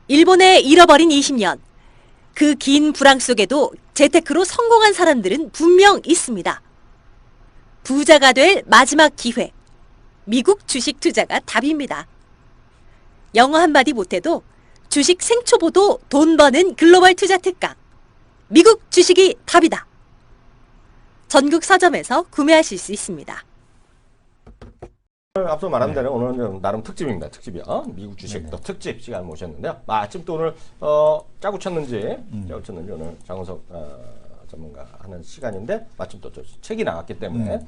일본에 잃어버린 20년. 그 긴 불황 속에도 재테크로 성공한 사람들은 분명 있습니다. 부자가 될 마지막 기회. 미국 주식 투자가 답입니다. 영어 한마디 못해도 주식 생초보도 돈 버는 글로벌 투자 특강. 미국 주식이 답이다. 전국 서점에서 구매하실 수 있습니다. 앞서 말한 대로 오늘은 나름 특집입니다. 특집이요. 미국 주식 또 특집 시간 모셨는데요. 마침 또 오늘 짜고 쳤는지 오늘 장우석 전문가 하는 시간인데 마침 또 책이 나왔기 때문에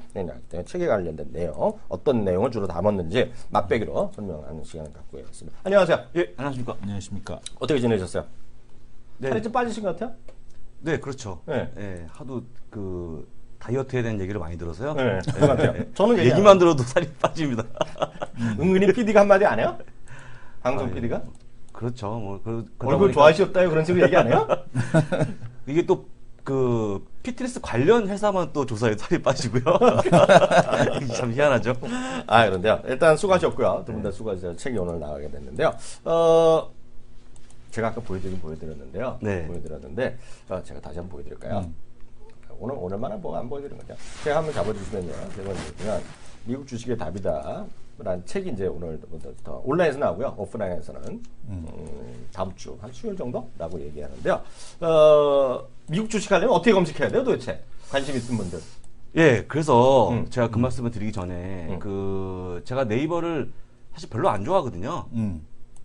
책에 관련된 내용 어떤 내용을 주로 담았는지 맛배기로 설명하는 시간을 갖고 있습니다. 안녕하세요. 예, 안녕하십니까. 안녕하십니까. 어떻게 지내셨어요? 네. 살이 좀 빠지신 것 같아요? 네, 그렇죠. 네. 네, 하도 그 다이어트에 대한 얘기를 많이 들어서요. 네, 그거 같아요. 저는 얘기만 들어도 살이 빠집니다. 은근히 PD가 한마디 안 해요? 방송 PD가? 그렇죠. 뭐 얼굴 좋아하셨다요 그런 식으로 얘기 안 해요? 이게 또 그 피트니스 관련 회사만 또 조사해 살이 빠지고요. 참 희한하죠. 그런데요. 일단 수고하셨고요. 두 분 다 수고하셔서 책이 오늘 나가게 됐는데요. 제가 아까 보여드렸는데요. 네. 보여드렸는데 제가 다시 한번 보여드릴까요? 오늘만은 뭐 안 보여드린 거죠. 제가 한번 잡아주시면요. 제가 보여드리면 미국 주식의 답이다. 라는 책이 이제 오늘부터 온라인에서 나오고요. 오프라인에서는 다음 주 한 수요일 정도라고 얘기하는데요. 미국 주식 하려면 어떻게 검색해야 돼요, 도대체? 관심 있는 분들. 예, 그래서 제가 그 말씀을 드리기 전에 그 제가 네이버를 사실 별로 안 좋아하거든요.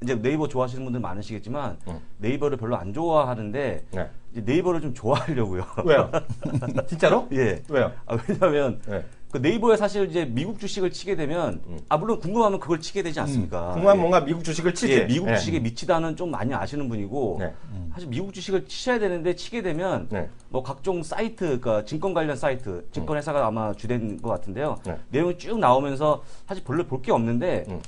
이제 네이버 좋아하시는 분들 많으시겠지만 네이버를 별로 안 좋아하는데 네. 이제 네이버를 좀 좋아하려고요. 왜요? 진짜로? 예. 왜요? 왜냐하면 네. 그 네이버에 사실 이제 미국 주식을 치게 되면 물론 궁금하면 그걸 치게 되지 않습니까? 궁금한 예. 뭔가 미국 주식을 치지. 예, 미국 주식에 미치다는 좀 많이 아시는 분이고 네. 사실 미국 주식을 치셔야 되는데 치게 되면 네. 뭐 각종 사이트, 그러니까 증권 관련 사이트, 증권 회사가 아마 주된 것 같은데요. 네. 내용이 쭉 나오면서 사실 별로 볼 게 없는데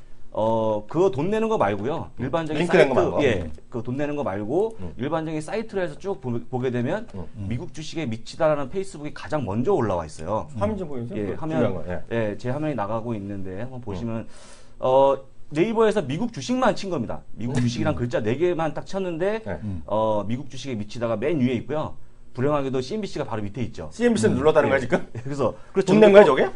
그거 돈 내는 거 말고요. 일반적인 링크 낸 거 사이트, 말고. 예, 그 돈 내는 거 말고 일반적인 사이트로 해서 쭉 보게 되면 미국 주식에 미치다라는 페이스북이 가장 먼저 올라와 있어요. 화면 좀 보여주세요. 예, 중요한 화면, 거. 예. 예, 제 화면이 나가고 있는데 한번 보시면 네이버에서 미국 주식만 친 겁니다. 미국 주식이란 글자 4개만 딱 쳤는데 네. 미국 주식에 미치다가 맨 위에 있고요. 불행하게도 CNBC가 바로 밑에 있죠. CNBC는 눌렀다는 거야, 지금? 그래서 돈 낸 거야, 저게?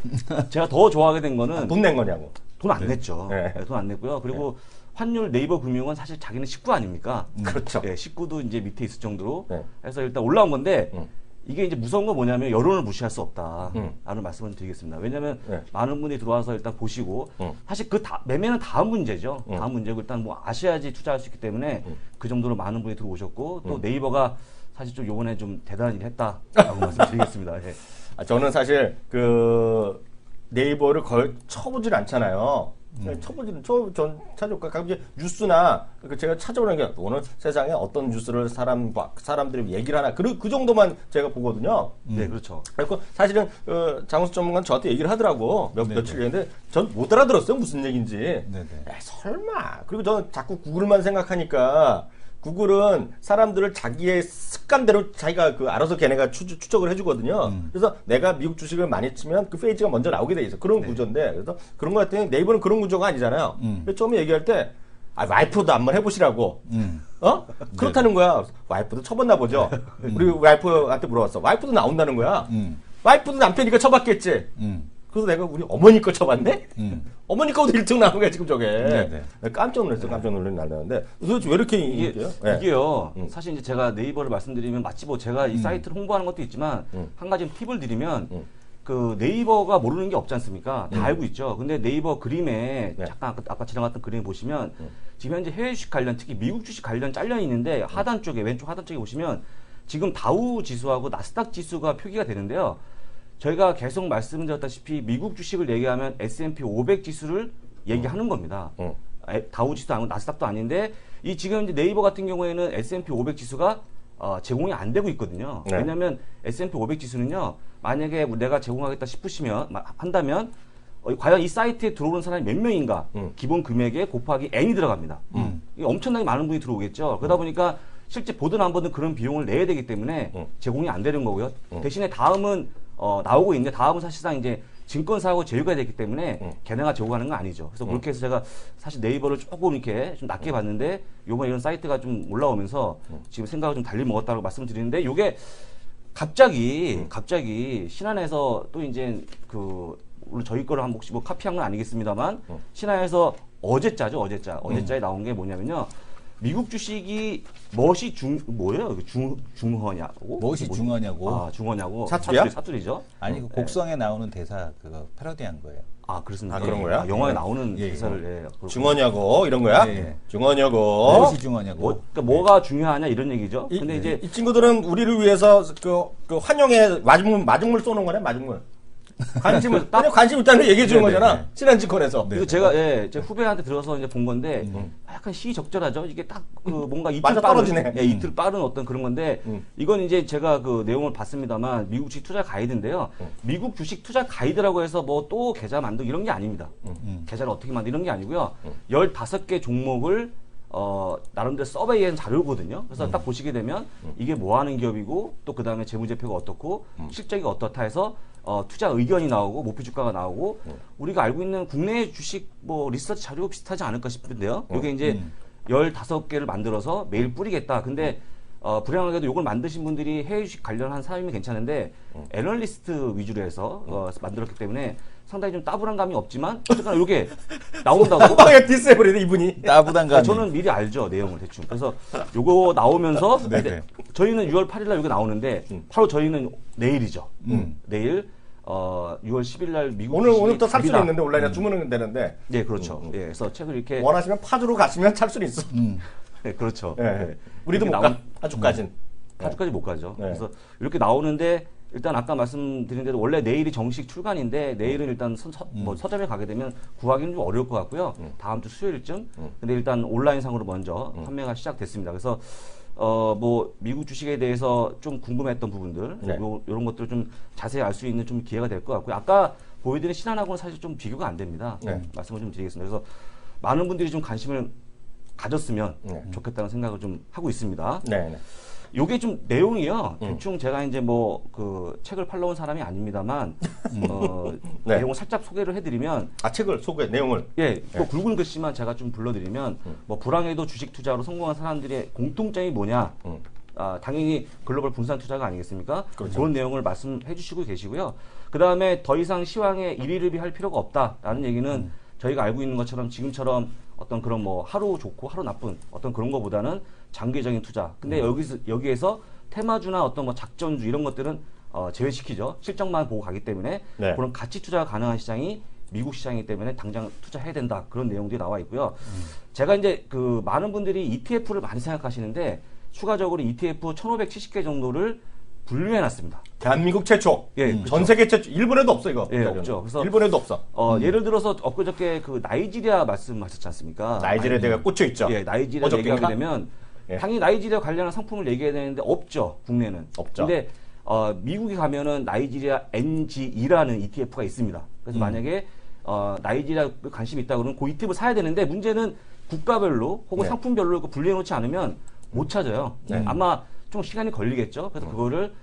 제가 더 좋아하게 된 거는 돈 낸 거냐고. 돈 안 냈죠. 네. 돈 안 냈고요. 그리고 환율 네이버 금융은 사실 자기는 식구 아닙니까? 그렇죠. 예, 식구도 이제 밑에 있을 정도로 네. 해서 일단 올라온 건데 이게 이제 무서운 건 뭐냐면 여론을 무시할 수 없다. 음. 라는 말씀을 드리겠습니다. 왜냐면 네. 많은 분이 들어와서 일단 보시고 사실 그 매매는 다음 문제죠. 다음 문제고 일단 뭐 아셔야지 투자할 수 있기 때문에 그 정도로 많은 분이 들어오셨고 또 네이버가 사실 좀 요번에 좀 대단한 일을 했다라고 말씀드리겠습니다. 예. 저는 사실 그 네이버를 거의 쳐보질 않잖아요. 전 찾아볼까? 가끔 뉴스나 제가 찾아보는 게 오늘 세상에 어떤 뉴스를 사람들이 얘기를 하나 그 정도만 제가 보거든요. 네, 그렇죠. 그래서 사실은 장우수 전문가는 저한테 얘기를 하더라고 며칠 전인데 전 못 알아들었어요 무슨 얘기인지. 네네. 설마. 그리고 저는 자꾸 구글만 생각하니까. 구글은 사람들을 자기의 습관대로 자기가 알아서 걔네가 추적을 해주거든요. 그래서 내가 미국 주식을 많이 치면 그 페이지가 먼저 나오게 돼 있어. 그런 구조인데 그래서 그런 거 같더니 네이버는 그런 구조가 아니잖아요. 그래서 처음에 얘기할 때 와이프도 한번 해보시라고. 그렇다는 거야. 와이프도 쳐봤나 보죠. 우리 와이프한테 물어봤어. 와이프도 나온다는 거야. 와이프도 남편이니까 쳐봤겠지. 그래서 내가 우리 어머니 거 쳐봤네? 어머니 거도 1등 나온 거야, 지금 저게. 네네. 깜짝 놀랐어, 깜짝 놀란 날렸는데. 도대체 왜 이렇게 인기예요? 이게요, 사실 이제 제가 네이버를 말씀드리면 마치 뭐 제가 이 사이트를 홍보하는 것도 있지만 한 가지 팁을 드리면 그 네이버가 모르는 게 없지 않습니까? 다 알고 있죠. 근데 네이버 그림에 네. 잠깐 아까 지나갔던 그림 보시면 지금 현재 해외 주식 관련 특히 미국 주식 관련 잘려 있는데 하단 쪽에 왼쪽 하단 쪽에 보시면 지금 다우 지수하고 나스닥 지수가 표기가 되는데요. 저희가 계속 말씀드렸다시피 미국 주식을 얘기하면 S&P 500 지수를 얘기하는 겁니다. 다우 지수도 아니고 나스닥도 아닌데 이 지금 이제 네이버 같은 경우에는 S&P 500 지수가 제공이 안 되고 있거든요. 네. 왜냐하면 S&P 500 지수는요. 만약에 내가 제공하겠다 싶으시면 한다면 과연 이 사이트에 들어오는 사람이 몇 명인가 기본 금액에 곱하기 n이 들어갑니다. 이게 엄청나게 많은 분이 들어오겠죠. 그러다 보니까 실제 보든 안 보든 그런 비용을 내야 되기 때문에 제공이 안 되는 거고요. 대신에 다음은 나오고 있는데 다음은 사실상 이제 증권사하고 제휴가 됐기 때문에 걔네가 재고 가는 건 아니죠. 그래서 그렇게 해서 제가 사실 네이버를 조금 이렇게 좀 낮게 봤는데 요번에 이런 사이트가 좀 올라오면서 지금 생각을 좀 달리 먹었다고 말씀드리는데 요게 갑자기 신한에서 또 이제 물론 저희 거를 한 혹시 뭐 카피한 건 아니겠습니다만 신한에서 어제자에 나온 게 뭐냐면요. 미국 주식이 멋이 뭐예요? 중허냐고? 무엇이 중허냐고? 아, 중허냐고? 사투리야? 사투리죠? 아니 그 곡성에 나오는 대사 그거 패러디한 거예요. 아, 그렇습니다. 아, 그런 거야? 영화에 나오는 예, 대사를 그렇군요. 중어냐고 이런 거야? 네. 중어냐고. 무엇이 중허냐고? 그러니까 뭐가 중요하냐 이런 얘기죠. 근데 이제 이 친구들은 우리를 위해서 그 환영의 마중물 쏘는 거네, 마중물. 관심을 그냥 관심 있다는 걸 얘기해 주는 네네네. 거잖아. 친한직권에서. 그래서 제가 제 후배한테 들어서 이제 본 건데 약간 시적절하죠. 이게 딱 뭔가 이틀 맞아 떨어지네. 이틀 빠른 어떤 그런 건데 이건 이제 제가 그 내용을 봤습니다만 미국 주식 투자 가이드인데요. 미국 주식 투자 가이드라고 해서 뭐 또 계좌 만들기 이런 게 아닙니다. 계좌를 어떻게 만들 이런 게 아니고요. 15개 종목을 나름대로 서베이한 자료거든요. 그래서 딱 보시게 되면 이게 뭐 하는 기업이고 또 그 다음에 재무제표가 어떻고 실적이 어떻다 해서 투자 의견이 나오고 목표 주가가 나오고 우리가 알고 있는 국내 주식 뭐 리서치 자료 비슷하지 않을까 싶은데요. 이게 이제 15개를 만들어서 매일 뿌리겠다. 근데 불행하게도 이걸 만드신 분들이 해외 주식 관련한 사람이면 괜찮은데 애널리스트 위주로 해서 만들었기 때문에 상당히 좀 따분한 감이 없지만 어쨌거나 이게 나온다고. 호방에 디스해버리네 이분이. 따분한 감이. 저는 미리 알죠 내용을 대충. 그래서 요거 나오면서 네네. 근데 저희는 6월 8일날 이거 나오는데 바로 저희는 내일이죠. 내일 6월 10일날 미국 오늘부터 살 수는 주식이 있는데 온라인에 주문은 되는데 네, 그렇죠. 예, 그래서 책을 이렇게 원하시면 파주로 가시면 살 수는 있어. 네, 그렇죠. 예, 예. 우리도 못 이렇게 가. 파주까진. 파주까지 못 가죠. 네. 그래서 이렇게 나오는데 일단 아까 말씀드린 대로 원래 내일이 정식 출간인데 내일은 일단 서점에 가게 되면 구하기는 좀 어려울 것 같고요. 다음 주 수요일쯤. 근데 일단 온라인상으로 먼저 판매가 시작됐습니다. 그래서 뭐 미국 주식에 대해서 좀 궁금했던 부분들 네. 이런 것들을 좀 자세히 알 수 있는 좀 기회가 될 것 같고요. 아까 보여드린 신한하고는 사실 좀 비교가 안 됩니다. 네. 말씀을 좀 드리겠습니다. 그래서 많은 분들이 좀 관심을 가졌으면 네. 좋겠다는 생각을 좀 하고 있습니다. 네, 네. 요게 좀 내용이요. 대충 제가 이제 뭐 그 책을 팔러온 사람이 아닙니다만 네. 내용을 살짝 소개를 해드리면 아 책을 소개 내용을. 또 굵은 글씨만 제가 좀 불러드리면 뭐 불황에도 주식 투자로 성공한 사람들의 공통점이 뭐냐. 당연히 글로벌 분산 투자가 아니겠습니까? 그렇죠. 그런 내용을 말씀해 주시고 계시고요. 그 다음에 더 이상 시황에 일희일비 할 필요가 없다라는 얘기는 저희가 알고 있는 것처럼 지금처럼 어떤 그런 뭐 하루 좋고 하루 나쁜 어떤 그런 거보다는 장기적인 투자. 근데 여기에서 테마주나 어떤 뭐 작전주 이런 것들은 제외시키죠. 실적만 보고 가기 때문에 네. 그런 가치 투자가 가능한 시장이 미국 시장이기 때문에 당장 투자해야 된다. 그런 내용들이 나와 있고요. 제가 이제 그 많은 분들이 ETF를 많이 생각하시는데 추가적으로 ETF 1,570개 정도를 분류해 놨습니다. 대한민국 최초. 예, 전 세계 최초. 일본에도 없어 이거. 예, 없죠. 그래서 일본에도 없어. 예를 들어서 엊그저께 그 나이지리아 말씀하셨지 않습니까? 나이지리아 대가 꽂혀 있죠. 예, 나이지리아 어저께인가? 얘기하게 되면 예. 당연히 나이지리아 관련한 상품을 얘기해야 되는데 없죠. 국내는. 없죠. 근데 미국에 가면은 나이지리아 NGE라는 ETF가 있습니다. 그래서 만약에 나이지리아 관심이 있다 그러면 그 ETF 사야 되는데 문제는 국가별로 혹은 네. 상품별로 분리해 놓지 않으면 못 찾아요. 네. 아마 좀 시간이 걸리겠죠. 그래서 그거를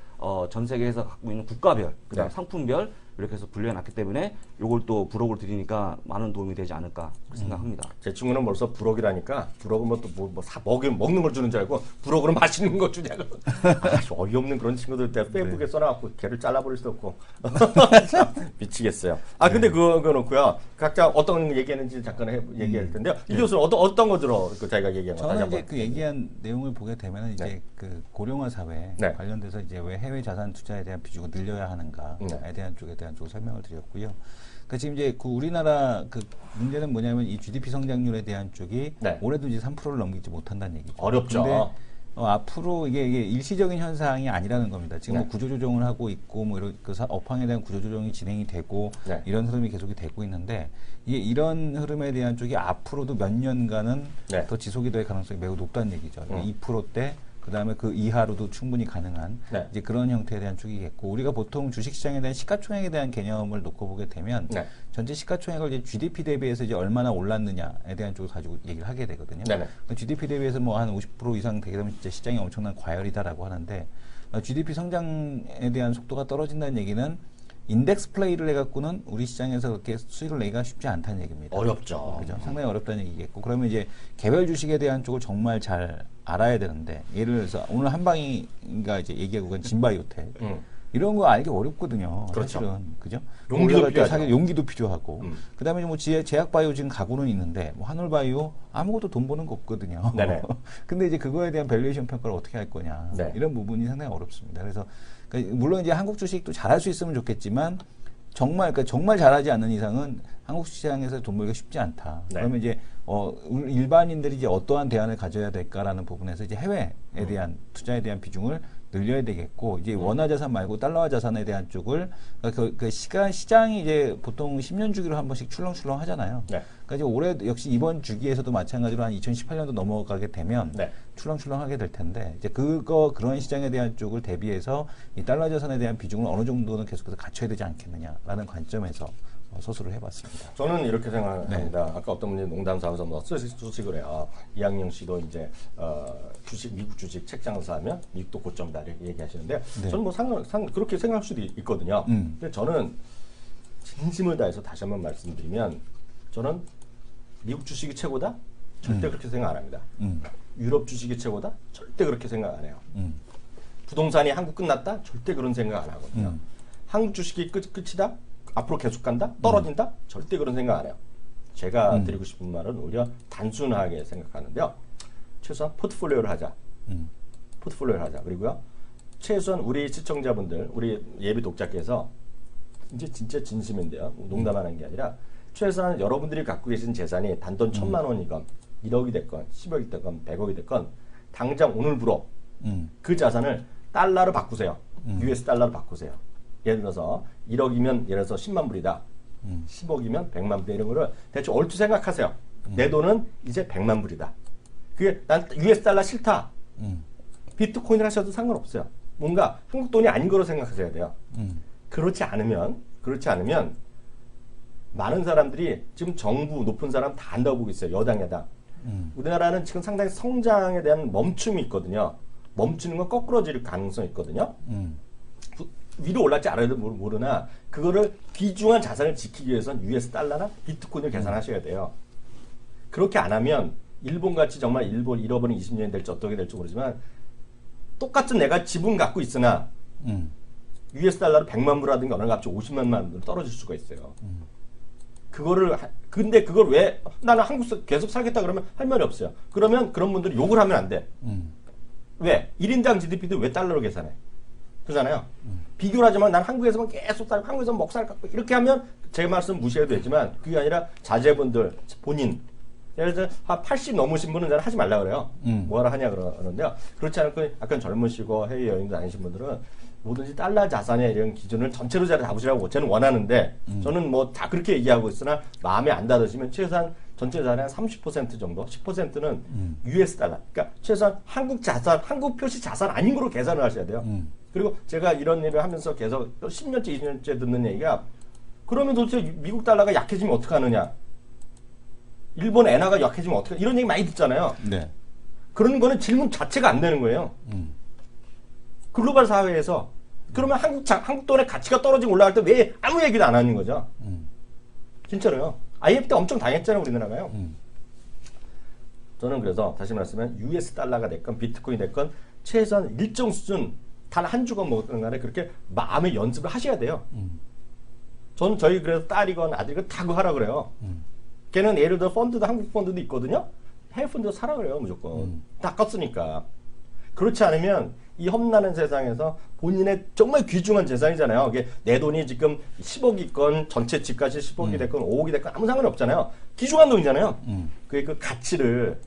전 세계에서 갖고 있는 국가별, 그다음 네. 상품별 이렇게 해서 분류해 놨기 때문에 요걸 또 부록을 드리니까 많은 도움이 되지 않을까 생각합니다. 제 친구는 벌써 부럭이라니까 부럭은 뭐또뭐사 먹는 걸 주는 줄 알고 부럭으로 맛있는 거 주냐고. 어이없는 그런 친구들 때 페이북에 써놔갖고 걔를 잘라버릴 수 없고 참, 미치겠어요. 근데 그거 놓고요. 각자 어떤 얘기했는지 잠깐 얘기할 텐데요. 이 교수는 어떤 거 들어 그 자기가 얘기한 거 다시 저는 한번. 이제 그 얘기한 내용을 보게 되면 이제 네. 그 고령화 사회 네. 관련돼서 이제 왜 해외 자산 투자에 대한 비중을 늘려야 하는가에 네. 대한 쪽에 대한 쪽 설명을 드렸고요. 그러니까 지금 이제 그 우리나라 그 문제는 뭐냐면 이 GDP 성장률에 대한 쪽이 네. 올해도 이제 3%를 넘기지 못한다는 얘기죠. 어렵죠. 근데 앞으로 이게 일시적인 현상이 아니라는 겁니다. 지금 네. 뭐 구조조정을 하고 있고 뭐 이런 그 업황에 대한 구조조정이 진행이 되고 네. 이런 흐름이 계속이 되고 있는데 이게 이런 흐름에 대한 쪽이 앞으로도 몇 년간은 네. 더 지속이 될 가능성이 매우 높다는 얘기죠. 2%대 그다음에 그 이하로도 충분히 가능한 네. 이제 그런 형태에 대한 쪽이겠고 우리가 보통 주식시장에 대한 시가총액에 대한 개념을 놓고 보게 되면 네. 전체 시가총액을 이제 GDP 대비해서 이제 얼마나 올랐느냐에 대한 쪽을 가지고 얘기를 하게 되거든요. 네네. GDP 대비해서 뭐 한 50% 이상 되게 되면 진짜 시장이 엄청난 과열이다라고 하는데 GDP 성장에 대한 속도가 떨어진다는 얘기는 인덱스 플레이를 해갖고는 우리 시장에서 그렇게 수익을 내기가 쉽지 않다는 얘기입니다. 어렵죠. 그죠? 상당히 어렵다는 얘기겠고, 그러면 이제 개별 주식에 대한 쪽을 정말 잘 알아야 되는데, 예를 들어서 오늘 한방이가 이제 얘기하고 간 진바이오텍 이런 거 알기 어렵거든요. 그렇죠. 사실은 그죠? 용기도 올라갈 때 필요하죠. 사실 용기도 필요하고, 그다음에 뭐 제약바이오 지금 가고는 있는데, 뭐 한올바이오 아무것도 돈 버는 거 없거든요. 네네. 근데 이제 그거에 대한 밸류에이션 평가를 어떻게 할 거냐, 네. 이런 부분이 상당히 어렵습니다. 그래서 그러니까 물론 이제 한국 주식도 잘할 수 있으면 좋겠지만, 그러니까 정말 잘하지 않는 이상은 한국 시장에서 돈 벌기가 쉽지 않다. 네. 그러면 이제 일반인들이 이제 어떠한 대안을 가져야 될까라는 부분에서 이제 해외에 대한 투자에 대한 비중을 늘려야 되겠고, 이제 원화 자산 말고 달러화 자산에 대한 쪽을, 그러니까 시장이 이제 보통 10년 주기로 한 번씩 출렁출렁 하잖아요. 네. 그러니까 이제 올해 역시 이번 주기에서도 마찬가지로 한 2018년도 넘어가게 되면 네. 출렁출렁하게 될 텐데, 이제 그런 시장에 대한 쪽을 대비해서 이 달러 자산에 대한 비중을 어느 정도는 계속해서 갖춰야 되지 않겠느냐라는 관점에서 서술을 해봤습니다. 저는 이렇게 생각합니다. 네. 아까 어떤 분이 농담 삼아서 뭐 수식을 해요. 이학영 씨도 이제 미국 주식 책장에서 하면 미국도 고점다 이렇게 얘기하시는데 네. 저는 뭐 그렇게 생각할 수도 있거든요. 근데 저는 진심을 다해서 다시 한번 말씀드리면 저는 미국 주식이 최고다? 절대 그렇게 생각 안 합니다. 유럽 주식이 최고다? 절대 그렇게 생각 안 해요. 부동산이 한국 끝났다? 절대 그런 생각 안 하거든요. 한국 주식이 끝이다? 앞으로 계속 간다? 떨어진다? 절대 그런 생각 안 해요. 제가 드리고 싶은 말은 오히려 단순하게 생각하는데요. 최소한 포트폴리오를 하자. 포트폴리오를 하자. 그리고요. 최소한 우리 시청자분들, 우리 예비 독자께서 이제 진짜 진심인데요. 농담하는 게 아니라 최소한 여러분들이 갖고 계신 재산이 단돈 1,000만 원이건 1억이 됐건 10억이 됐건 100억이 됐건 당장 오늘부로 그 자산을 달러로 바꾸세요. US 달러로 바꾸세요. 예를 들어서 1억이면 예를 들어서 10만 불이다. 10억이면 100만 불 이런 거를 대충 얼추 생각하세요. 내 돈은 이제 100만 불이다. 그게 난 US 달러 싫다. 비트코인을 하셔도 상관없어요. 뭔가 한국 돈이 아닌 거로 생각하셔야 돼요. 그렇지 않으면 많은 사람들이 지금 정부 높은 사람 다 안다고 보고 있어요. 여당, 야당. 우리나라는 지금 상당히 성장에 대한 멈춤이 있거든요. 멈추는 건 거꾸러질 가능성이 있거든요. 위로 올랐지 않아도 모르나 그거를 귀중한 자산을 지키기 위해서는 US 달러나 비트코인을 계산하셔야 돼요. 그렇게 안 하면 일본같이 정말 일본 잃어버린 20년이 될지 어떻게 될지 모르지만 똑같은 내가 지분 갖고 있으나 US 달러로 100만 불하든가 어느 날 갑자기 50만 불 떨어질 수가 있어요. 근데 그걸 왜 나는 한국에서 계속 살겠다 그러면 할 말이 없어요. 그러면 그런 분들이 욕을 하면 안 돼. 왜? 1인당 GDP도 왜 달러로 계산해? 그러잖아요. 비교를 하지만 난 한국에서만 계속 살고 한국에서 먹살 갖고 이렇게 하면 제 말씀 무시해도 되지만 그게 아니라 자제분들 본인 예를 들어 한 80 넘으신 분은 저는 하지 말라 그래요. 뭐하러 하냐 그러는데요. 그렇지 않고 약간 젊으시고 해외여행도 다니신 분들은 뭐든지 달러 자산의 이런 기준을 전체로 잘 잡으시라고 저는 원하는데 저는 뭐 다 그렇게 얘기하고 있으나 마음에 안 닿으시면 최소한 전체 자산의 한 30% 정도, 10%는 US 달러. 그러니까 최소한 한국 자산, 한국 표시 자산 아닌 거로 계산을 하셔야 돼요. 그리고 제가 이런 일을 하면서 계속 10년째, 20년째 듣는 얘기가 그러면 도대체 미국 달러가 약해지면 어떡하느냐. 일본 엔화가 약해지면 어떡하냐. 이런 얘기 많이 듣잖아요. 네. 그런 거는 질문 자체가 안 되는 거예요. 글로벌 사회에서 그러면 한국 돈의 가치가 떨어지고 올라갈 때 왜 아무 얘기도 안 하는 거죠? 진짜로요. IMF 때 엄청 당했잖아요, 우리나라가요. 저는 그래서 다시 말씀하면 US 달러가 됐건 비트코인 됐건 최소한 일정 수준 단 한 주간 먹었던 간에 그렇게 마음의 연습을 하셔야 돼요. 저는 저희 그래서 딸이건 아들이건 다 그거 하라 그래요. 걔는 예를 들어 펀드도 한국 펀드도 있거든요. 해외 펀드 사라 그래요, 무조건. 다 껐으니까. 그렇지 않으면 이 험난한 세상에서 본인의 정말 귀중한 재산이잖아요. 이게 내 돈이 지금 10억이 있건 전체 집값이 10억이 됐건 5억이 됐건 아무 상관이 없잖아요. 귀중한 돈이잖아요. 그 가치를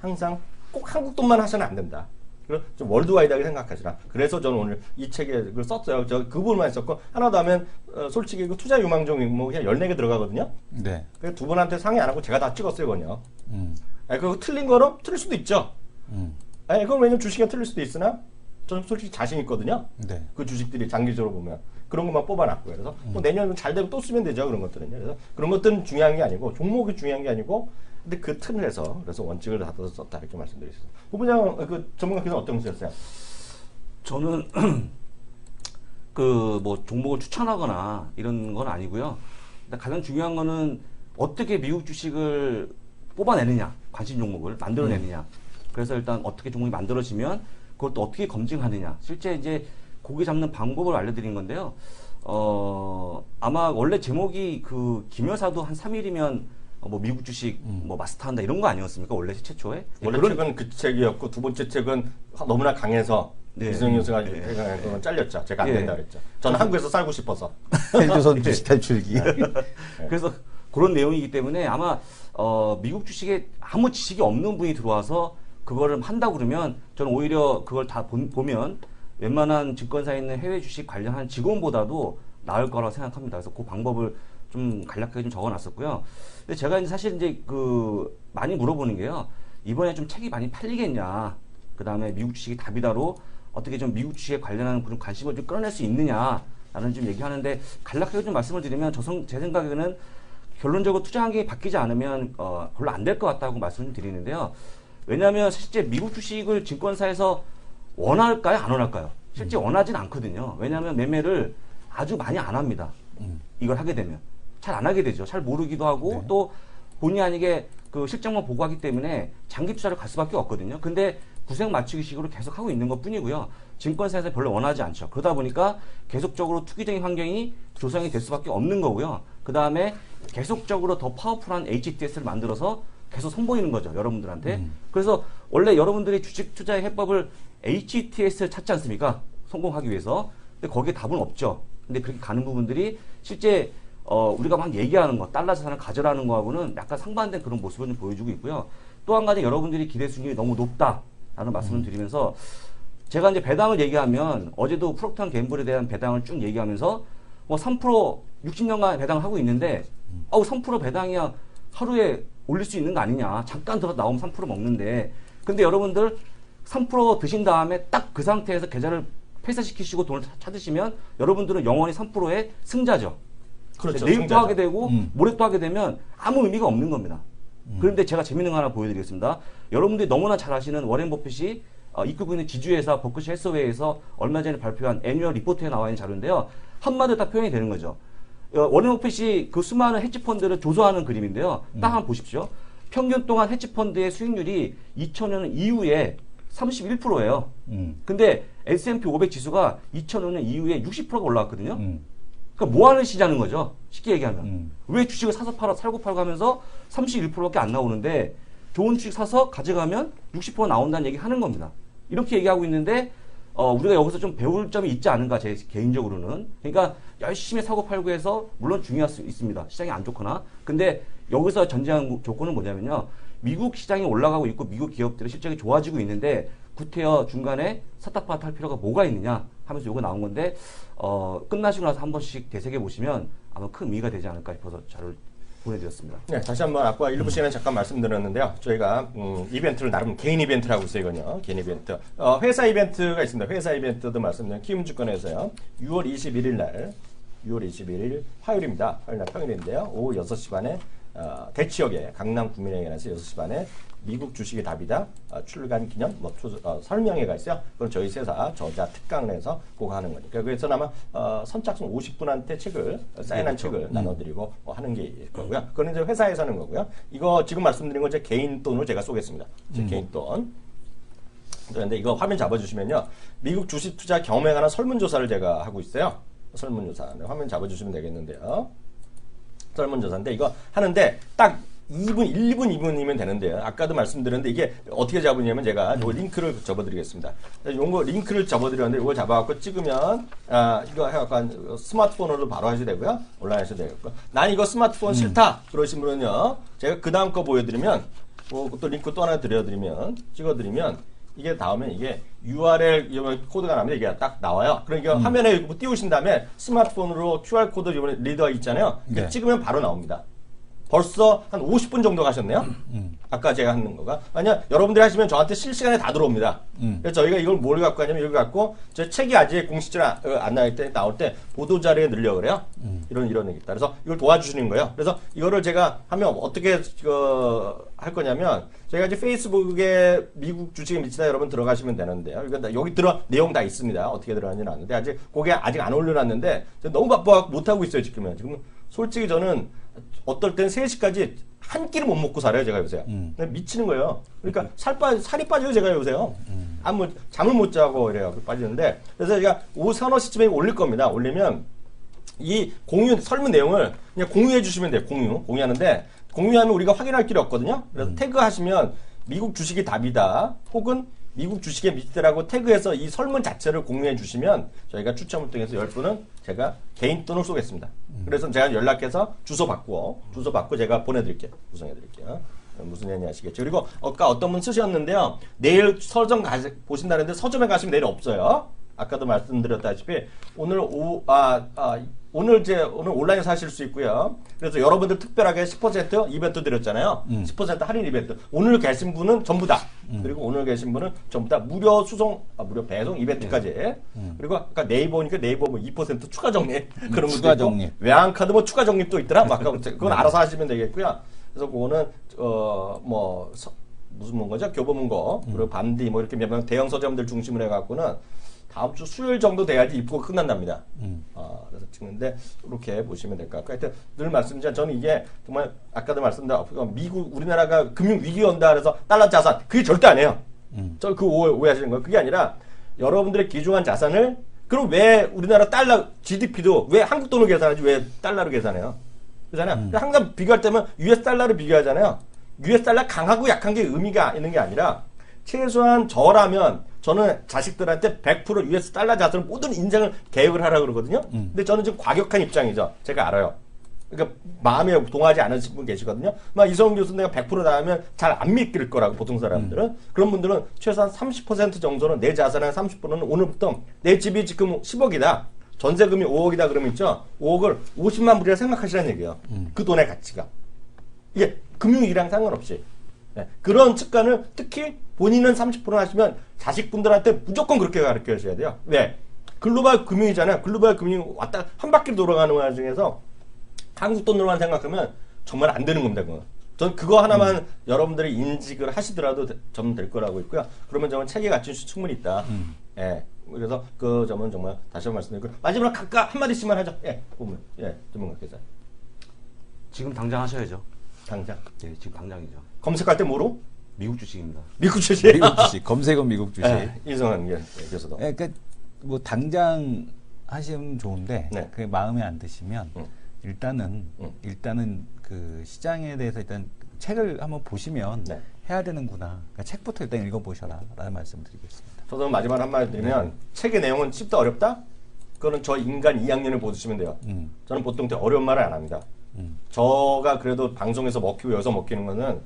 항상 꼭 한국 돈만 하셔는 안 된다. 그리고 좀 월드와이드하게 생각하시라. 그래서 저는 오늘 이 책에 그걸 썼어요. 저 그 부분만 썼고 하나 더 하면 솔직히 그 투자 유망종이 뭐 그냥 14개 들어가거든요. 네. 그래서 두 분한테 상의 안 하고 제가 다 찍었어요, 그건요. 그거 틀린 거는 틀릴 수도 있죠. 그건 왜냐면 주식은 틀릴 수도 있으나 저는 솔직히 자신 있거든요. 네. 그 주식들이 장기적으로 보면 그런 것만 뽑아놨고요. 그래서 뭐 내년은 잘 되고 또 쓰면 되죠, 그런 것들은요. 그래서 그런 것들은 중요한 게 아니고 종목이 중요한 게 아니고 근데 그 틀에서 그래서 원칙을 닫아서 썼다 이렇게 말씀드리겠습니다. 후보장 그 전문가께서 어떤 거였어요? 저는 그 뭐 종목을 추천하거나 이런 건 아니고요. 일단 가장 중요한 거는 어떻게 미국 주식을 뽑아내느냐, 관심 종목을 만들어내느냐. 그래서 일단 어떻게 종목이 만들어지면 그걸 또 어떻게 검증하느냐. 실제 이제 고기 잡는 방법을 알려드린 건데요. 아마 원래 제목이 그 김여사도 한 3일이면 뭐 미국 주식 뭐 마스터한다 이런 거 아니었습니까? 원래 최초에? 원래 책은 그 책이었고 두 번째 책은 너무나 강해서 네. 이승용 교수가 그건 잘렸죠. 제가 안 된다 그랬죠. 저는 한국에서 살고 싶어서. 헬조선 주식 탈출기. 그래서 그런 내용이기 때문에 아마 미국 주식에 아무 지식이 없는 분이 들어와서 그거를 한다 그러면 저는 오히려 그걸 다 보면 웬만한 증권사에 있는 해외 주식 관련한 직원보다도 나을 거라고 생각합니다. 그래서 그 방법을 좀 간략하게 좀 적어놨었고요. 근데 제가 이제 사실 이제 그 많이 물어보는 게요. 이번에 좀 책이 많이 팔리겠냐. 그 다음에 미국 주식이 답이다로 어떻게 좀 미국 주식에 관련한 그런 관심을 좀 끌어낼 수 있느냐라는 좀 얘기하는데 간략하게 좀 말씀을 드리면 제 생각에는 결론적으로 투자 환경이 바뀌지 않으면 별로 안 될 것 같다고 말씀을 드리는데요. 왜냐하면 실제 미국 주식을 증권사에서 원할까요? 안 원할까요? 실제 원하진 않거든요. 왜냐하면 매매를 아주 많이 안 합니다. 이걸 하게 되면. 잘 안 하게 되죠. 잘 모르기도 하고 네. 또 본의 아니게 그 실적만 보고 하기 때문에 장기 투자를 갈 수밖에 없거든요. 근데 구색 맞추기식으로 계속 하고 있는 것 뿐이고요. 증권사에서 별로 원하지 않죠. 그러다 보니까 계속적으로 투기적인 환경이 조성이 될 수밖에 없는 거고요. 그 다음에 계속적으로 더 파워풀한 HTS를 만들어서 계속 선보이는 거죠. 여러분들한테. 그래서 원래 여러분들이 주식 투자의 해법을 HTS를 찾지 않습니까? 성공하기 위해서. 근데 거기에 답은 없죠. 근데 그렇게 가는 부분들이 실제 우리가 막 얘기하는 거, 달러 자산을 가져라는 거하고는 약간 상반된 그런 모습을 좀 보여주고 있고요. 또 한 가지 여러분들이 기대 수익률이 너무 높다라는 말씀을 드리면서 제가 이제 배당을 얘기하면 어제도 프록터 & 갬블에 대한 배당을 쭉 얘기하면서 뭐 3% 60년간 배당을 하고 있는데 3% 배당이야 하루에 올릴 수 있는 거 아니냐. 잠깐 들어 나오면 3% 먹는데. 근데 여러분들 3% 드신 다음에 딱 그 상태에서 계좌를 폐쇄시키시고 돈을 찾으시면 여러분들은 영원히 3%의 승자죠. 그렇죠. 내일 또 승자죠. 하게 되고 모레 또 하게 되면 아무 의미가 없는 겁니다. 그런데 제가 재밌는 거 하나 보여드리겠습니다. 여러분들이 너무나 잘 아시는 워렌 버핏이 이끌고 있는 지주회사 버크셔 해서웨이에서 얼마 전에 발표한 애뉴얼 리포트에 나와 있는 자료인데요. 한마디로 다 표현이 되는 거죠. 워렌 버핏이 그 수많은 헤지펀드를 조사하는 그림인데요. 딱 한번 보십시오. 평균 동안 헤지펀드의 수익률이 2000년 이후에 31%예요. 근데 S&P 500 지수가 2005년 이후에 60%가 올라왔거든요. 그러니까 뭐 하는 시자는 거죠. 쉽게 얘기하면. 왜 주식을 사서 팔아, 살고 팔고 하면서 31%밖에 안 나오는데 좋은 주식 사서 가져가면 60% 나온다는 얘기 하는 겁니다. 이렇게 얘기하고 있는데 우리가 여기서 좀 배울 점이 있지 않은가 제 개인적으로는. 그러니까 열심히 사고 팔고 해서 물론 중요할 수 있습니다. 시장이 안 좋거나. 근데 여기서 전제한 조건은 뭐냐면요. 미국 시장이 올라가고 있고 미국 기업들의 실적이 좋아지고 있는데 구태여 중간에 샀다파트 할 필요가 뭐가 있느냐 하면서 요거 나온 건데 끝나시고 나서 한 번씩 되새겨 보시면 아마 큰 의미가 되지 않을까 싶어서 자료를 보내드렸습니다. 네, 다시 한번 아까 일부 시간에 잠깐 말씀드렸는데요. 저희가 이벤트를 나름 개인 이벤트를 하고 있어요, 이건요. 개인 이벤트. 회사 이벤트가 있습니다. 회사 이벤트도 말씀드린 키움증권에서요. 6월 21일 날, 6월 21일 화요일입니다. 화요일 날 평일인데요. 오후 6시 반에 대치역에 강남 구민회관에서 6시 반에 미국 주식의 답이다 출간 기념 설명회가 있어요. 그럼 저희 세사 저자 특강을 해서 그거 하는 거니까 그래서 아마 선착순 50분한테 책을 사인한 책을 나눠드리고 하는 게 있고요. 그건 이제 회사에서 하는 거고요. 이거 지금 말씀드린 거 제 개인 돈으로 제가 쏘겠습니다. 제 개인 돈. 그런데 이거 화면 잡아주시면요. 미국 주식 투자 경험에 관한 설문조사를 제가 하고 있어요. 설문조사. 화면 잡아주시면 되겠는데요. 설문조사인데 이거 하는데 딱 2분, 1분, 2분이면 되는데요. 아까도 말씀드렸는데 이게 어떻게 잡으냐면 제가 요 링크를 접어드리겠습니다. 요거 링크를 접어드렸는데 이걸 잡아갖고 찍으면 이거 해갖고 스마트폰으로 바로 하셔도 되고요. 온라인 하셔도 되겠고. 난 이거 스마트폰 싫다 그러신 분은요. 제가 그 다음 거 보여드리면 또 링크 또 하나 드려드리면 찍어드리면 이게 다음에 이게 URL 코드가 나면 이게 딱 나와요. 그러니까 화면에 띄우신 다음에 스마트폰으로 QR 코드 이번에 리더 있잖아요. 네. 찍으면 바로 나옵니다. 벌써 한 50분 정도 가셨네요. 아까 제가 하는 거가. 만약 여러분들이 하시면 저한테 실시간에 다 들어옵니다. 그래서 저희가 이걸 뭘 갖고 하냐면 이걸 갖고 제 책이 아직 공식적으로 안 나올 때 보도자료에 넣으려고 그래요. 이런 얘기 있다. 그래서 이걸 도와주시는 거예요. 그래서 이거를 제가 하면 어떻게 할 거냐면 제가 이제 페이스북에 미국 주식에 미치다 여러분 들어가시면 되는데요. 이거 여기 내용 다 있습니다. 어떻게 들어가는지는 아는데 아직 안 올려놨는데 너무 바빠 못 하고 있어요 지금은. 지금 솔직히 저는 어떨 땐 3시까지 한 끼를 못 먹고 살아요, 제가 요새. 미치는 거예요. 그러니까 살이 빠져요, 제가 요새요. 잠을 못 자고 이래요. 빠지는데. 그래서 제가 오후 서너 시쯤에 올릴 겁니다. 올리면 이 설문 내용을 그냥 공유해 주시면 돼요. 공유하는데, 공유하면 우리가 확인할 필요 없거든요. 그래서 태그하시면 미국 주식이 답이다. 혹은 미국 주식에 미치더라고 태그해서 이 설문 자체를 공유해 주시면 저희가 추첨을 통해서 10분은 제가 개인 돈을 쏘겠습니다. 그래서 제가 연락해서 주소 받고 제가 보내드릴게요. 구성해드릴게요. 무슨 얘기 아시겠죠? 그리고 아까 어떤 분 쓰셨는데요. 내일 서점 보신다는데 서점에 가시면 내일 없어요. 아까도 말씀드렸다시피 오늘 오늘 온라인에서 하실 수 있고요. 그래서 여러분들 특별하게 10% 이벤트 드렸잖아요. 10% 할인 이벤트. 오늘 계신 분은 전부 다. 그리고 오늘 계신 분은 전부 다 무료 배송 이벤트까지. 그리고 아까 네이버니까 네이버 2% 추가 적립. 그런 것도 추가 있고. 적립. 외환카드 추가 적립도 있더라. 아까 그건 알아서 하시면 되겠고요. 그래서 그거는 무슨 문거죠? 교보문고 그리고 반디 이렇게 몇 명 대형 서점들 중심으로 해갖고는 다음 주 수요일 정도 돼야지 입고가 끝난답니다. 그래서 찍는데 이렇게 보시면 될 것 같고 하여튼 늘 말씀드리지만 저는 이게 정말 아까도 말씀드린 우리나라가 금융 위기 온다 그래서 달러 자산 그게 절대 아니에요. 저 그 오해하시는 거예요. 그게 아니라 여러분들의 귀중한 자산을 그럼 왜 우리나라 달러 GDP도 왜 한국 돈으로 계산하지 왜 달러로 계산해요? 그렇잖아요. 항상 비교할 때면 US 달러를 비교하잖아요. US 달러 강하고 약한 게 의미가 있는 게 아니라 최소한 저라면 저는 자식들한테 100% US 달러 자산을 모든 인생을 계획을 하라고 그러거든요. 근데 저는 지금 과격한 입장이죠. 제가 알아요. 그러니까 마음에 동하지 않으신 분 계시거든요. 막 이성훈 교수 내가 100% 나가면 잘 안 믿길 거라고 보통 사람들은. 그런 분들은 최소한 30% 정도는 내 자산의 30%는 오늘부터 내 집이 지금 10억이다. 전세금이 5억이다 그러면 있죠. 5억을 50만 불이라 생각하시라는 얘기예요. 그 돈의 가치가. 이게 금융위기랑 상관없이. 네. 그런 습관을 특히 본인은 30% 하시면 자식분들한테 무조건 그렇게 가르쳐 주셔야 돼요. 왜? 글로벌 금융이잖아요. 글로벌 금융 왔다 한 바퀴 돌아가는 와중에서 한국 돈으로만 생각하면 정말 안 되는 겁니다. 그건. 전 그거 하나만 여러분들이 인식을 하시더라도 좀 될 거라고 있고요. 그러면 저는 체계 갖춘 수 충분히 있다. 예. 그래서 그 점은 정말 다시 한번 말씀드리고 마지막으로 각각 한마디씩만 하죠. 예. 보면 전문가께서. 지금 당장 하셔야죠. 당장. 네, 지금 당장이죠. 검색할 때 뭐로? 미국 주식입니다. 미국 주식. 미국 주식 검색은 미국 주식. 이성환 교수도. 그러니까 뭐 당장 하시면 좋은데 네. 그게 마음에 안 드시면 일단은 그 시장에 대해서 일단 책을 한번 보시면 네. 해야 되는구나. 그러니까 책부터 일단 읽어보셔라라는 말씀드리겠습니다. 저도 마지막 한마디 드리면 책의 내용은 쉽다 어렵다? 그거는 저 인간 2학년을 보시면 돼요. 저는 보통 되게 어려운 말을 안 합니다. 저가 그래도 방송에서 먹히고 여기서 먹히는 거는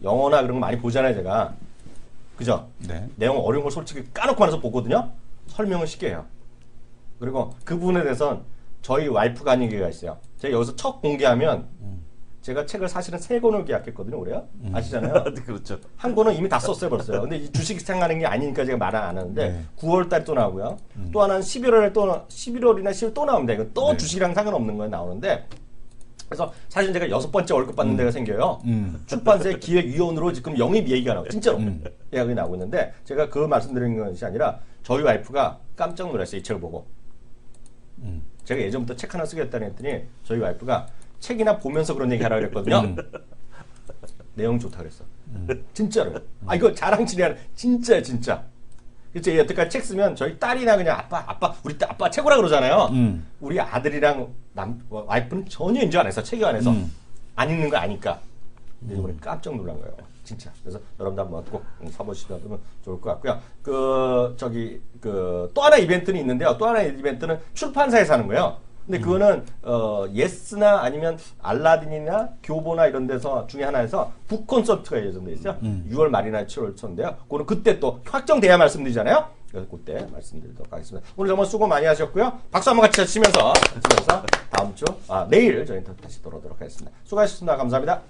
영어나 그런 거 많이 보잖아요, 제가. 그죠? 네. 내용 어려운 걸 솔직히 까놓고 나서 보거든요? 설명은 쉽게 해요. 그리고 그 부분에 대해서는 저희 와이프가 한 얘기가 있어요. 제가 여기서 첫 공개하면 제가 책을 사실은 3권을 계약했거든요, 올해요. 아시잖아요? 그렇죠. 한 권은 이미 다 썼어요, 벌써요. 근데 이 주식 생각하는 게 아니니까 제가 말을 안 하는데, 네. 9월 달에 또 나오고요. 또 하나는 11월이나 10월 또 나옵니다. 이건 또 네. 주식이랑 상관없는 거에 나오는데, 그래서 사실 제가 6번째 월급 받는 데가 생겨요. 출판사의 기획위원으로 지금 영입 얘기가 나와요. 진짜로. 예약이 나오고 있는데, 제가 그 말씀드리는 것이 아니라, 저희 와이프가 깜짝 놀랐어요, 이 책을 보고. 제가 예전부터 책 하나 쓰겠다고 했더니, 저희 와이프가 책이나 보면서 그런 얘기 하라고 그랬거든요. 내용 좋다 그랬어. 진짜로. 이거 자랑질이 아니라 진짜. 그치, 여태까지 책 쓰면 저희 딸이나 그냥 우리 딸 아빠 최고라 그러잖아요. 우리 아들이랑 와이프는 전혀 인정 안 했어. 책이 안 해서. 안 읽는 거 아니까. 근데 이번에 깜짝 놀란 거예요. 진짜. 그래서 여러분들 한번 꼭 사보시면 좋을 것 같고요. 또 하나 이벤트는 있는데요. 또 하나 이벤트는 출판사에서 하는 거예요. 근데 그거는 예스나 아니면 알라딘이나 교보나 이런 데서 중에 하나에서 북 콘서트가 예정돼 있어요. 6월 말이나 7월 초인데요. 그거는 그때 또 확정돼야 말씀드리잖아요. 그때 말씀드리도록 하겠습니다. 오늘 정말 수고 많이 하셨고요. 박수 한번 같이 치면서 다음 주, 내일 저희는 다시 돌아오도록 하겠습니다. 수고하셨습니다. 감사합니다.